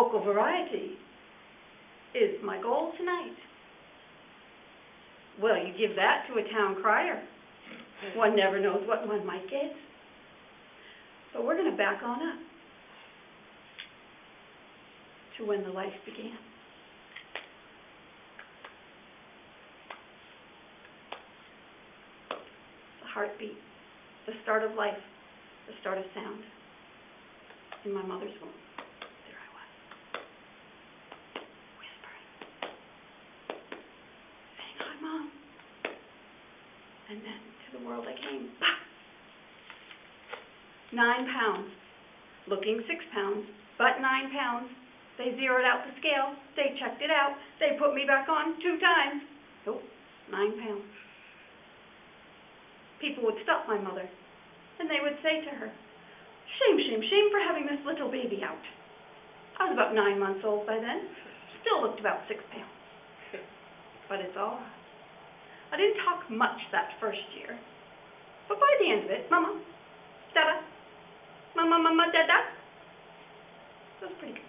vocal variety is my goal tonight. Well, you give that to a town crier. One never knows what one might get. But we're going to back on up to when the life began. The heartbeat, the start of life, the start of sound. In my mother's womb, there I was, whispering, saying, "Hi, Mom." And then to the world I came. 9 pounds, looking 6 pounds, but 9 pounds. They zeroed out the scale. They checked it out. They put me back on 2 times. Nope, 9 pounds. People would stop my mother, and they would say to her, "Shame, shame, shame for having this little baby out." I was about 9 months old by then. Still looked about 6 pounds. But it's all right. I didn't talk much that first year. But by the end of it, Mama, Dada, Mama, Mama, Dada, it was pretty good.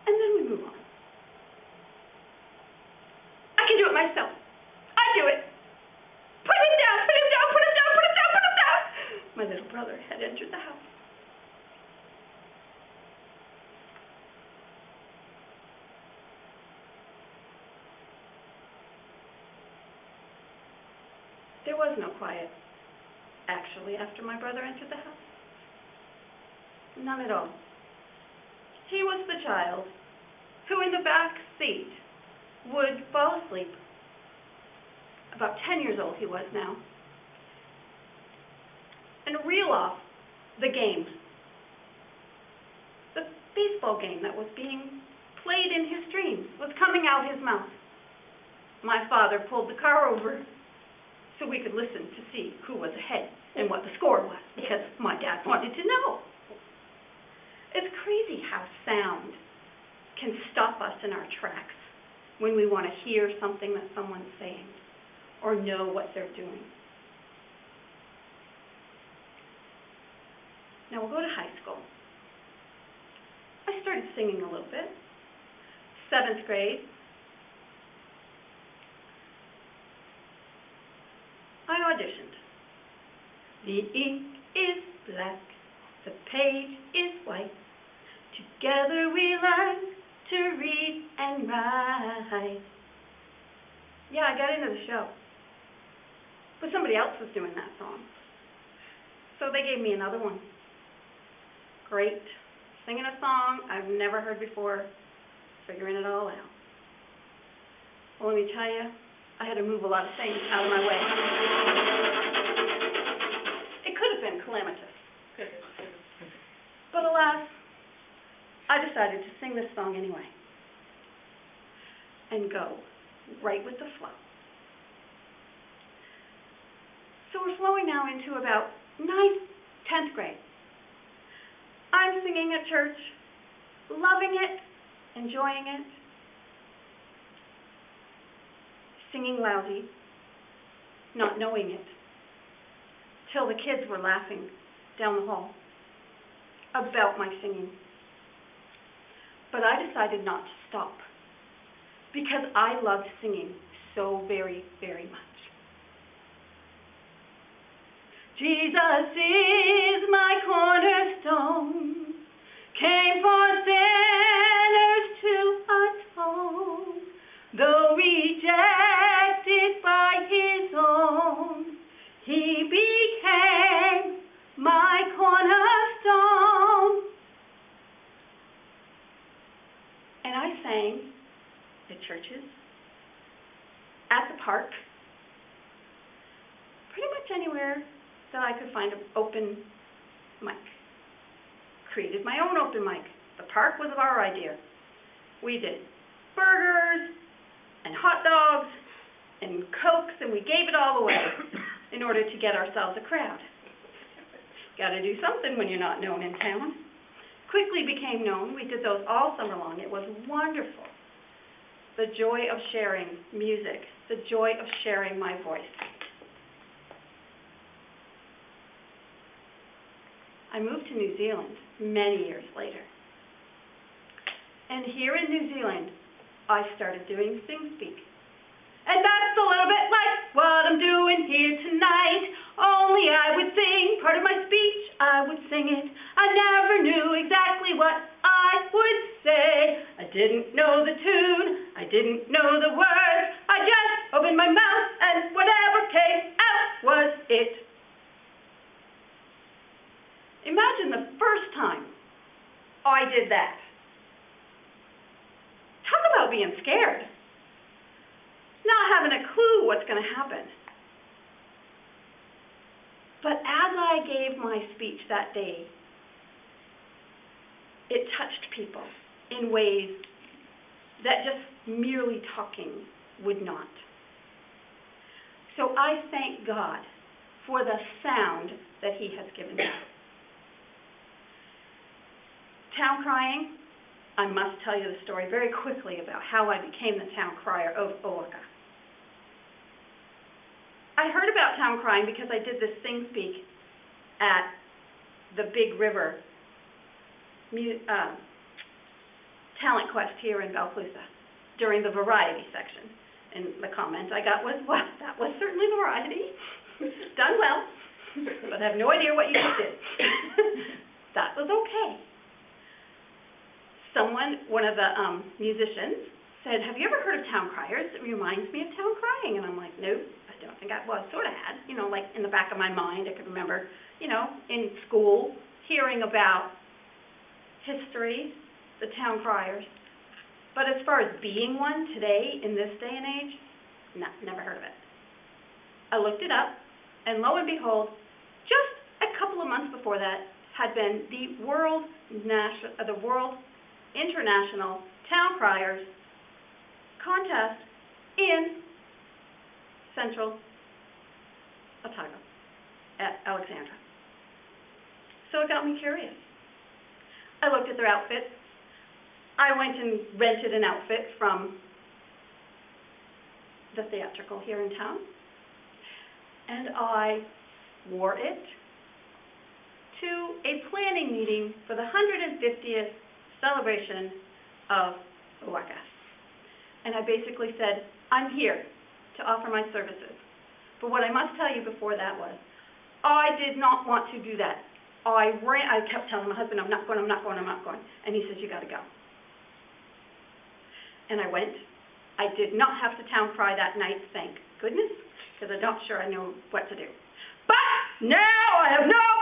And then we move on. I can do it myself. I do it. Put him down, put him down, put him down, put him down, put him down. My little brother had entered the house. There was no quiet, actually, after my brother entered the house. None at all. He was the child who, in the back seat, would fall asleep. About 10 years old he was now. And reel off the game. The baseball game that was being played in his dreams was coming out his mouth. My father pulled the car over so we could listen to see who was ahead and what the score was, because my dad wanted to know. It's crazy how sound can stop us in our tracks when we want to hear something that someone's saying or know what they're doing. Now we'll go to high school. I started singing a little bit. 7th grade. I auditioned. The ink is black, the page is white. Together we learn to read and write. Yeah, I got into the show. But somebody else was doing that song. So they gave me another one. Great. Singing a song I've never heard before, figuring it all out. Well, let me tell you, I had to move a lot of things out of my way. It could have been calamitous. But alas, I decided to sing this song anyway and go right with the flow. So we're flowing now into about 9th, 10th grade. I'm singing at church, loving it, enjoying it, singing lousy, not knowing it, till the kids were laughing down the hall about my singing. But I decided not to stop because I loved singing so very, very much. Jesus is my cornerstone, came for sinners to atone. Though rejected by his own, he became my cornerstone. And I sang at churches, at the park, pretty much anywhere that I could find an open mic. Created my own open mic. The park was our idea. We did burgers and hot dogs and Cokes, and we gave it all away in order to get ourselves a crowd. Got to do something when you're not known in town. Quickly became known. We did those all summer long. It was wonderful. The joy of sharing music, the joy of sharing my voice. I moved to New Zealand many years later. And here in New Zealand, I started doing Sing Speak. And that's a little bit like what I'm doing here tonight. Only I would sing part of my speech, I would sing it. I never knew exactly what I would say. I didn't know the tune, I didn't know the words. I just opened my mouth and whatever came out was it. Imagine the first time I did that. Talk about being scared. Not having a clue what's going to happen. But as I gave my speech that day, it touched people in ways that just merely talking would not. So I thank God for the sound that He has given me. Town crying, I must tell you the story very quickly about how I became the town crier of Owaka. I heard about town crying because I did this Sing Speak at the Big River Talent Quest here in Valplusa during the variety section. And the comment I got was, well, that was certainly variety. Done well, but I have no idea what you just did. That was okay. One of the musicians said, have you ever heard of town criers? It reminds me of town crying. And I'm like, nope. I don't think I sort of had, like in the back of my mind, I could remember, in school, hearing about history, the town criers. But as far as being one today, in this day and age, no, never heard of it. I looked it up, and lo and behold, just a couple of months before that, had been the World International Town Criers contest in Central Otago at Alexandra. So it got me curious. I looked at their outfits. I went and rented an outfit from the theatrical here in town, and I wore it to a planning meeting for the 150th celebration of Owaka. And I basically said, I'm here to offer my services. But what I must tell you before that was, I did not want to do that. I kept telling my husband, I'm not going. And he says, you got to go. And I went. I did not have to town cry that night, thank goodness, because I'm not sure I know what to do. But now I have no